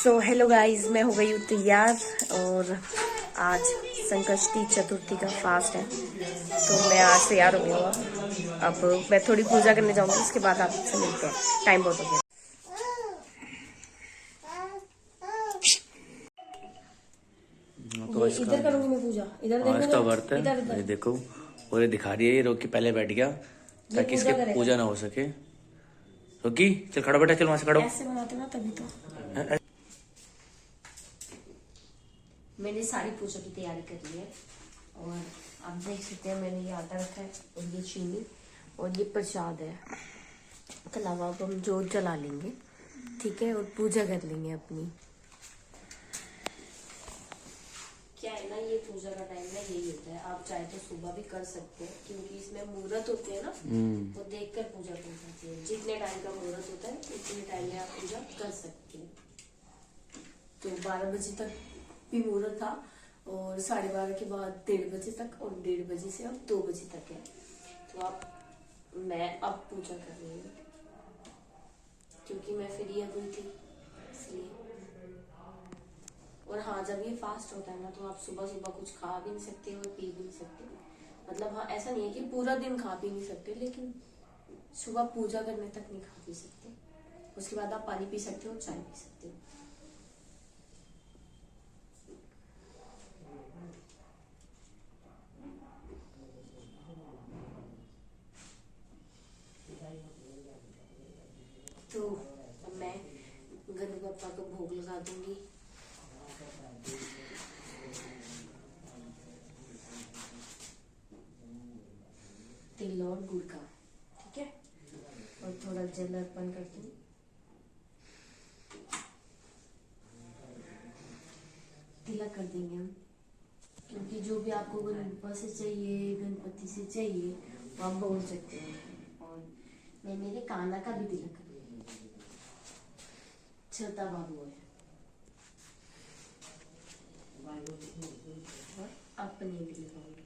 So hello guys, मैं हो गई हूँ तैयार और आज संकष्टी चतुर्थी का फास्ट है तो मैं आज तैयार हो गई हूँ। अब मैं थोड़ी पूजा करने जाऊंगी, उसके बाद आपसे मिलते हैं। टाइम बहुत हो गया। तो इधर करूंगी मैं पूजा, इधर हाँ, इसका देखो, व्रत है। इधर ये इधर देखो, और ये दिखा रही है, ये रोकी पहले बैठ गया ये ताकि इसके पूजा करेगा। पूजा ना हो सके। रोकी चल खड़ा, बेटा चल वहां से खड़ो। ऐसे बनाते ना तभी तो। मैंने सारी पूजा की तैयारी कर ली है और आप देख सकते हैं मैंने ये आटा रखा है और ये चीनी और ये प्रसाद है। इसके अलावा अब हम जोत जला लेंगे, ठीक है, और पूजा कर लेंगे अपनी। क्या है ना, ये पूजा का टाइम ना यही होता है। आप चाहे तो सुबह भी कर सकते हैं क्योंकि इसमें मुहूर्त होते हैं ना, वो देखकर पूजा कर सकते हैं। जितने टाइम का मुहूर्त होता है उतने टाइम में आप पूजा कर सकते हैं। तो 12 बजे तक भी मुहूर्त था और 12:30 के बाद 1:30 बजे तक और 1:30 बजे से अब 2 बजे तक है। तो मैं अब पूजा कर रही हूँ क्योंकि मैं फ्री अभी थी इसलिए। और हाँ, जब ये फास्ट होता है ना तो आप सुबह सुबह कुछ खा भी नहीं सकते और पी भी नहीं सकते। मतलब हाँ, ऐसा नहीं है कि पूरा दिन खा पी नहीं सकते, लेकिन सुबह पूजा करने तक नहीं खा पी सकते। उसके बाद आप पानी पी सकते हो, चाय पी सकते हो। तो अब मैं गणपति बप्पा को भोग लगा दूंगी। तिल और गुड़ का, ठीक है, और थोड़ा जल अर्पण कर दूंगी। तिलक कर देंगे हम, क्योंकि जो भी आपको गणपति से चाहिए, गणपति से चाहिए, वो आप बोल सकते हैं। और मैं मेरे काना का भी तिलक कर दूंगी, छोटा बाबू है। और अपने भी लगाऊंगी।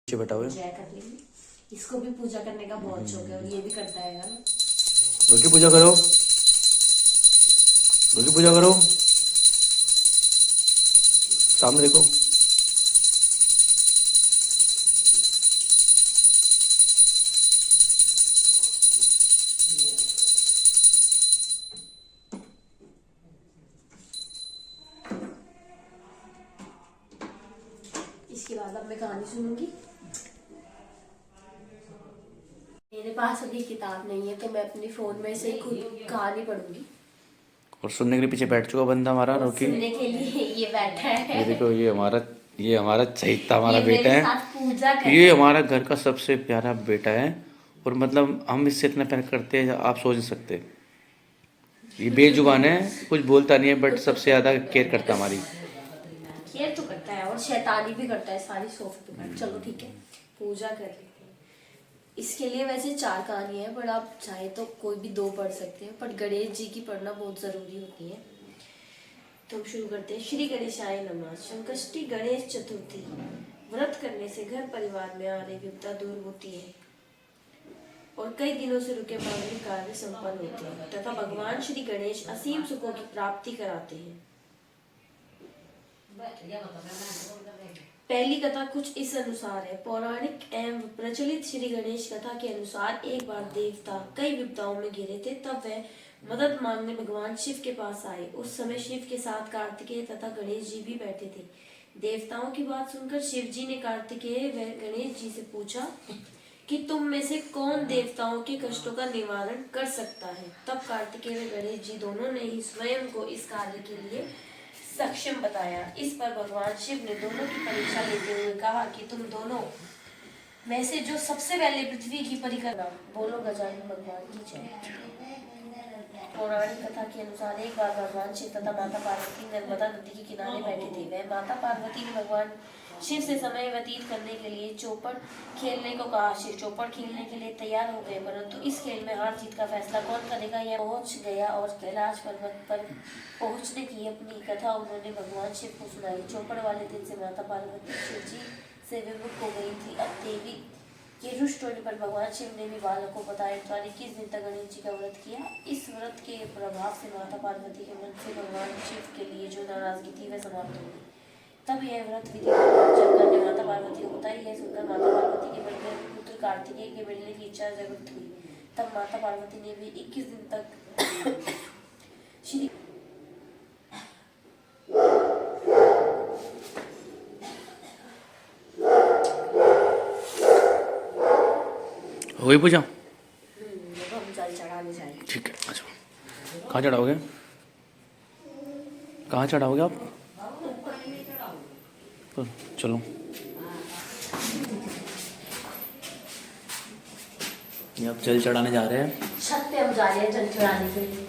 बेटा हुए जय कर लेंगे। इसको भी पूजा करने का बहुत शौक है और ये भी करता है ना। रोकी पूजा करो, रोकी पूजा करो, सामने देखो। इसके बाद अब मैं कहानी सुनूंगी। मेरे पास अभी किताब नहीं है तो मैं अपने फोन में से खुद कहानी पढ़ूंगी। और सुनने के लिए पीछे बैठ चुका बंदा हमारा। रोकी सुनने के लिए ये बैठा है। ये देखो, ये हमारा चहिता, हमारा ये बेटा मेरे है। साथ पूजा कर ये हमारा घर का सबसे प्यारा बेटा है और मतलब हम इससे इतना प्यार करते हैं आप सोच नहीं सकते। ये बेजुबान है, कुछ बोलता नहीं है, बट सबसे ज्यादा केयर करता है हमारी। केयर तो करता है और शैतानी भी करता है सारी सोफे पे। चलो ठीक है, पूजा कर लेते हैं। इसके लिए वैसे 4 कहानी है, पर आप चाहे तो कोई भी 2 पढ़ सकते हैं, पर गणेश जी की पढ़ना बहुत जरूरी होती है। तो हम शुरू करते हैं। श्री गणेशाय नमः। संकष्टी गणेश चतुर्थी व्रत करने से घर परिवार में आ रही विपदा दूर होती है और कई दिनों से रुके मांगलिक कार्य संपन्न होते हैं तथा भगवान श्री गणेश असीम सुखों की प्राप्ति कराते हैं। पहली कथा कुछ इस अनुसार है। पौराणिक एवं प्रचलित श्री गणेश कथा के अनुसार एक बार देवता कई विपदाओं में घिरे थे, तब वह मदद मांगने भगवान शिव के पास आए। उस समय शिव के साथ कार्तिकेय तथा गणेश जी भी बैठे थे। देवताओं की बात सुनकर शिव जी ने कार्तिकेय व गणेश जी से पूछा कि तुम में से कौन देवताओं के कष्टों का निवारण कर सकता है। तब कार्तिकेय व गणेश जी दोनों ने ही स्वयं को इस कार्य के लिए सक्षम बताया। इस पर भगवान शिव ने दोनों की परीक्षा लेते हुए कहा कि तुम दोनों में से जो सबसे पहले पृथ्वी की परिक्रमा, बोलो गजानन भगवान की जय। पौराणिक कथा के अनुसार एक बार भगवान शिव तथा माता पार्वती नर्मदा नदी के किनारे बैठे थे। वह माता पार्वती ने भगवान शिव से समय व्यतीत करने के लिए चौपड़ खेलने को कहा। शिव चौपड़ खेलने के लिए तैयार हो गए, परंतु इस खेल में हार जीत का फैसला कौन करेगा यह पहुंच गया और कैलाश पर्वत पर पहुंचने की अपनी कथा उन्होंने भगवान शिव को सुनाई। चौपड़ वाले दिन से माता पार्वती शिव जी से विमुख हो गई थी। अब देवी के रुष्ट होने पर भगवान शिव ने भी बालक को बताया द्वारा 21 दिन तक गणेश जी का व्रत किया। इस व्रत के प्रभाव से माता पार्वती के मन से भगवान शिव के लिए जो नाराजगी थी वह समाप्त हो गई। तब यह व्रत विधि शंकर ने माता पार्वती को बताई। यह सुनकर माता पार्वती के मन में पुत्र कार्तिकेय के मिलने की इच्छा जागृत हुई। तब माता पार्वती ने भी 21 दिन तक श्री हो गई पूजा? हम जल चढ़ाने जाएंगे। ठीक है, अच्छा कहाँ चढ़ाओगे? कहाँ चढ़ाओगे आप? चलो ये आप जल चढ़ाने जा रहे हैं। छत पे हम जा रहे हैं जल चढ़ाने के लिए।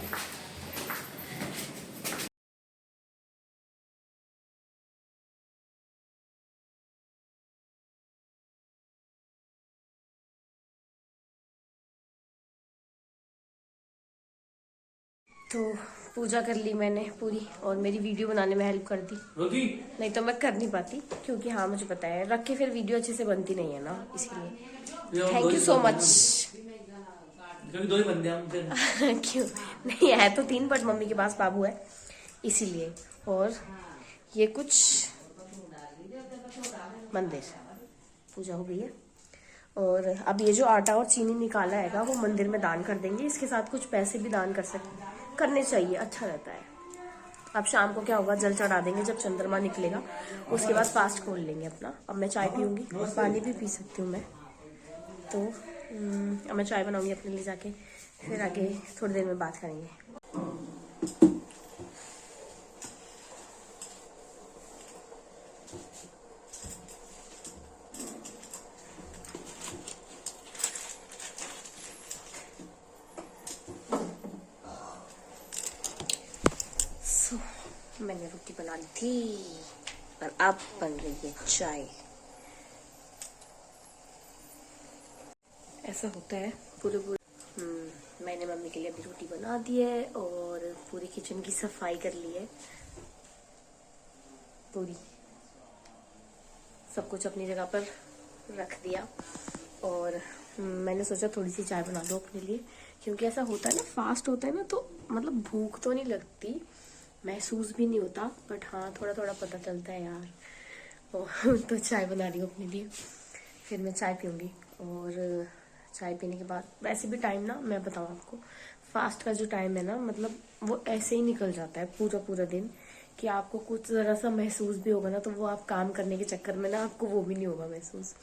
तो पूजा कर ली मैंने पूरी और मेरी वीडियो बनाने में हेल्प कर दी। नहीं तो मैं कर नहीं पाती, क्योंकि हाँ मुझे पता है रख के फिर वीडियो अच्छे से बनती नहीं है ना, इसलिए थैंक यू सो मच। दो ही बंदे हम क्यों नहीं है तो 3, बट मम्मी के पास बाबू है इसीलिए। और ये कुछ मंदिर पूजा हो गई है और अब ये जो आटा और चीनी निकाला है वो मंदिर में दान कर देंगे। इसके साथ कुछ पैसे भी दान करने चाहिए, अच्छा रहता है। अब शाम को क्या होगा, जल चढ़ा देंगे जब चंद्रमा निकलेगा, उसके बाद फास्ट खोल लेंगे अपना। अब मैं चाय पीऊंगी और पानी भी पी सकती हूँ मैं, तो अब मैं चाय बनाऊंगी अपने लिए जाके, फिर आगे थोड़ी देर में बात करेंगे। मैंने रोटी बना ली थी और अब बन रही है चाय। ऐसा होता है पूरे मैंने मम्मी के लिए अभी रोटी बना दी है और पूरी किचन की सफाई कर ली है। पूरी सब कुछ अपनी जगह पर रख दिया और मैंने सोचा थोड़ी सी चाय बना लो अपने लिए, क्योंकि ऐसा होता है ना, फास्ट होता है ना, तो मतलब भूख तो नहीं लगती, महसूस भी नहीं होता, बट हाँ थोड़ा थोड़ा पता चलता है यार। तो चाय बना रही हूँ अपने लिए, फिर मैं चाय पीऊँगी और चाय पीने के बाद वैसे भी टाइम ना, मैं बताऊँ आपको, फास्ट का जो टाइम है ना, मतलब वो ऐसे ही निकल जाता है पूरा पूरा दिन, कि आपको कुछ ज़रा सा महसूस भी होगा ना, तो वो आप काम करने के चक्कर में ना आपको वो भी नहीं होगा महसूस।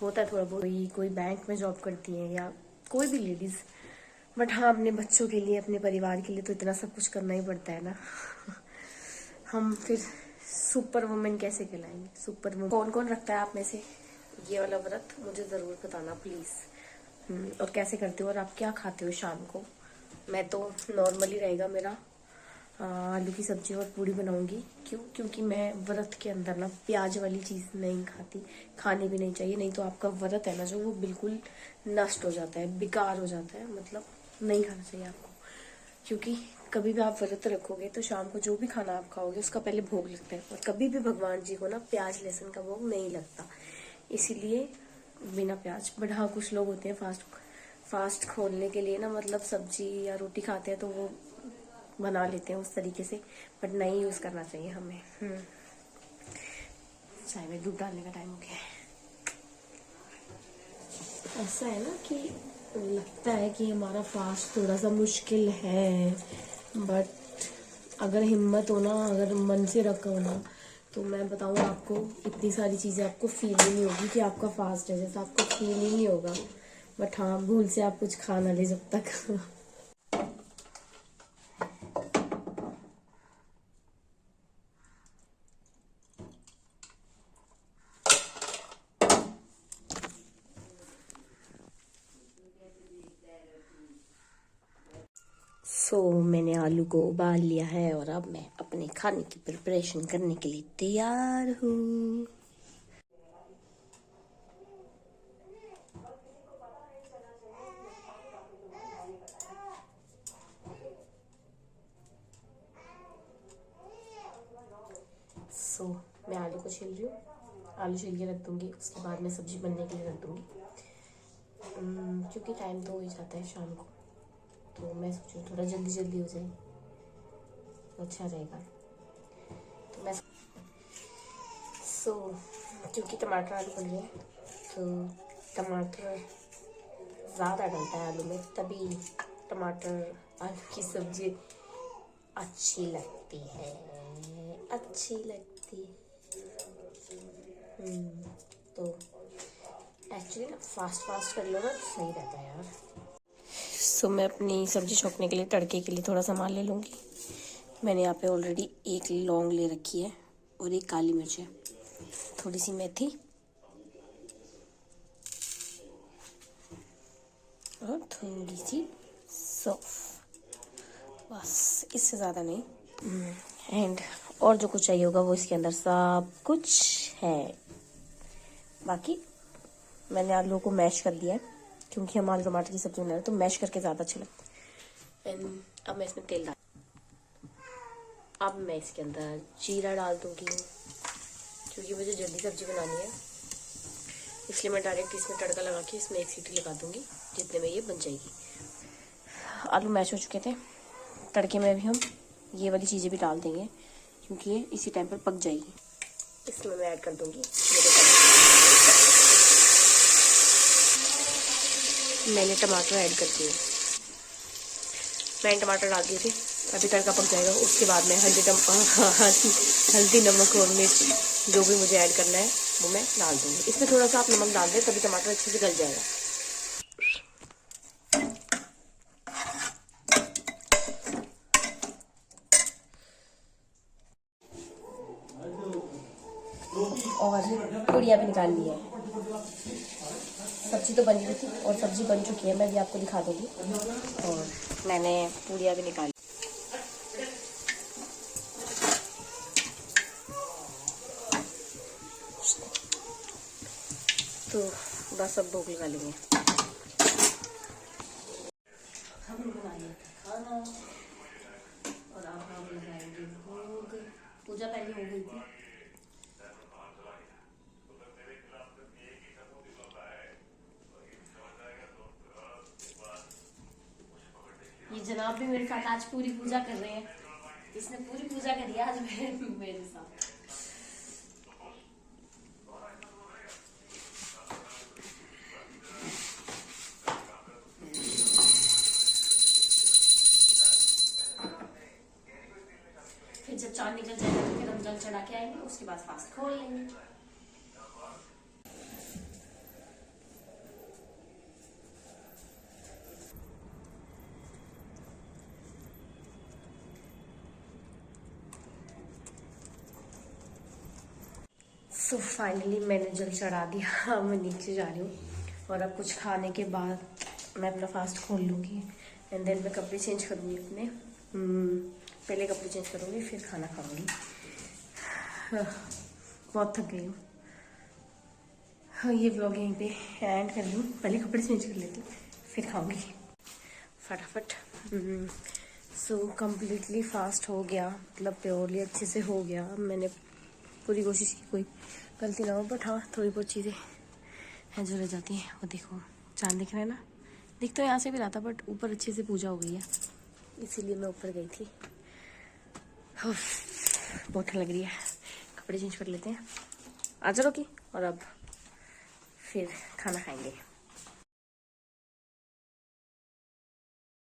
होता है थोड़ा बहुत, कोई बैंक में जॉब करती है या कोई भी लेडीज़, बट हाँ अपने बच्चों के लिए, अपने परिवार के लिए तो इतना सब कुछ करना ही पड़ता है ना। हम फिर सुपर वुमेन कैसे कहलाएंगे? सुपर वुमेन कौन कौन रखता है आप में से ये वाला व्रत, मुझे ज़रूर बताना प्लीज़। और कैसे करते हो और आप क्या खाते हो शाम को? मैं तो नॉर्मली रहेगा मेरा, आलू की सब्जी और पूड़ी बनाऊंगी। क्यों? क्योंकि मैं व्रत के अंदर ना प्याज वाली चीज़ नहीं खाती, खानी भी नहीं चाहिए, नहीं तो आपका व्रत है ना जो, वो बिल्कुल नष्ट हो जाता है, बेकार हो जाता है, मतलब नहीं खाना चाहिए आपको। क्योंकि कभी भी आप व्रत रखोगे तो शाम को जो भी खाना आप खाओगे उसका पहले भोग लगता है, और कभी भी भगवान जी को ना प्याज लहसुन का भोग नहीं लगता, इसीलिए बिना प्याज। बट हाँ कुछ लोग होते हैं फास्ट खोलने के लिए ना, मतलब सब्जी या रोटी खाते हैं तो वो बना लेते हैं उस तरीके से, बट नहीं यूज़ करना चाहिए हमें। चाय में दूध डालने का टाइम हो गया है। ऐसा है ना कि लगता है कि हमारा फास्ट थोड़ा सा मुश्किल है, बट अगर हिम्मत हो ना, अगर मन से रखो ना, तो मैं बताऊँ आपको, इतनी सारी चीज़ें आपको फील ही नहीं होगी कि आपका फास्ट है, जैसा आपको फील ही नहीं होगा। बट हाँ, भूल से आप कुछ खा ना ले जब तक। मैंने आलू को उबाल लिया है और अब मैं अपने खाने की प्रिपरेशन करने के लिए तैयार हूँ। मैं आलू को छील रही हूँ, आलू छील के रख दूँगी, उसके बाद मैं सब्जी बनने के लिए रख दूँगी। क्योंकि टाइम तो हो ही जाता है शाम को, तो मैं सोचूँ थोड़ा जल्दी जल्दी हो जाए तो अच्छा रहेगा। तो मैं क्योंकि टमाटर आलू बन रहे हैं, तो टमाटर ज़्यादा डलता है आलू में, तभी टमाटर आलू की सब्ज़ी अच्छी लगती है, अच्छी लगती है। तो एक्चुअली ना फास्ट कर लो ना तो सही रहता है यार। मैं अपनी सब्ज़ी छोकने के लिए, तड़के के लिए थोड़ा सामान ले लूँगी। मैंने यहाँ पे ऑलरेडी एक लौंग ले रखी है और एक काली मिर्च है, थोड़ी सी मेथी और थोड़ी सी सौंफ, बस, इससे ज़्यादा नहीं। एंड और जो कुछ चाहिए होगा वो इसके अंदर सब कुछ है। बाकी मैंने आलू को मैश कर दिया है, क्योंकि हम आलू टमाटर की सब्ज़ी बना रहे हैं तो मैश करके ज़्यादा अच्छा लगता है। एंड अब मैं इसमें तेल डाल, अब मैं इसके अंदर जीरा डाल दूँगी, क्योंकि मुझे जल्दी सब्ज़ी बनानी है, इसलिए मैं डायरेक्ट इसमें तड़का लगा के इसमें एक सीटी लगा दूँगी, जितने में ये बन जाएगी। आलू मैश हो चुके थे, तड़के में भी हम ये वाली चीज़ें भी डाल देंगे, क्योंकि ये इसी टाइम पर पक जाएगी। इसमें मैं ऐड कर दूँगी मैंने टमाटर ऐड कर दिए, मैंने टमाटर डाल दिए थे, अभी तड़का पक जाएगा, उसके बाद मैं हल्दी नमक और मिर्च जो भी मुझे ऐड करना है वो मैं डाल दूँगी। इसमें थोड़ा सा आप नमक डाल दें, तभी टमाटर अच्छे से गल जाएगा। और पूड़ियाँ भी निकाल ली है, सब्जी तो बनी हुई थी और सब्जी बन चुकी है, मैं भी आपको दिखा दूँगी। और मैंने पूड़ियाँ भी निकाली, तो बस अब भोग लगा लेंगे। हम बना लिया खाना और अब हम लगाएंगे भोग। पूजा पहले हो गई थी। ये जनाब भी मेरे साथ आज पूरी पूजा कर रहे हैं, इसने पूरी पूजा करी आज मेरे साथ। फिर जब चांद निकल जाएगा तो फिर हम जल चढ़ा के आएंगे, उसके बाद फास्ट खोल लेंगे। सो फाइनली मैंने जल चढ़ा दिया, मैं नीचे जा रही हूँ और अब कुछ खाने के बाद मैं अपना फास्ट खोल लूँगी एंड देन मैं कपड़े चेंज करूँगी अपने। पहले कपड़े चेंज करूँगी फिर खाना खाऊँगी। बहुत थक गई हूँ। ये व्लॉग यहीं पे एंड कर लूँ, पहले कपड़े चेंज कर लेती हूँ फिर खाऊँगी फटाफट। सो कम्प्लीटली फास्ट हो गया, मतलब प्योरली अच्छे से हो गया। मैंने पूरी कोशिश की कोई गलती ना हो, बट हाँ थोड़ी बहुत चीज़ें हैं जो रह जाती हैं। वो देखो चांद दिख रहा है ना, दिख तो यहाँ से भी रहा था बट ऊपर अच्छे से पूजा हो गई है, इसीलिए मैं ऊपर गई थी। बहुत ठंड लग रही है, कपड़े चेंज कर लेते हैं, आ जाओ की, और अब फिर खाना खाएंगे।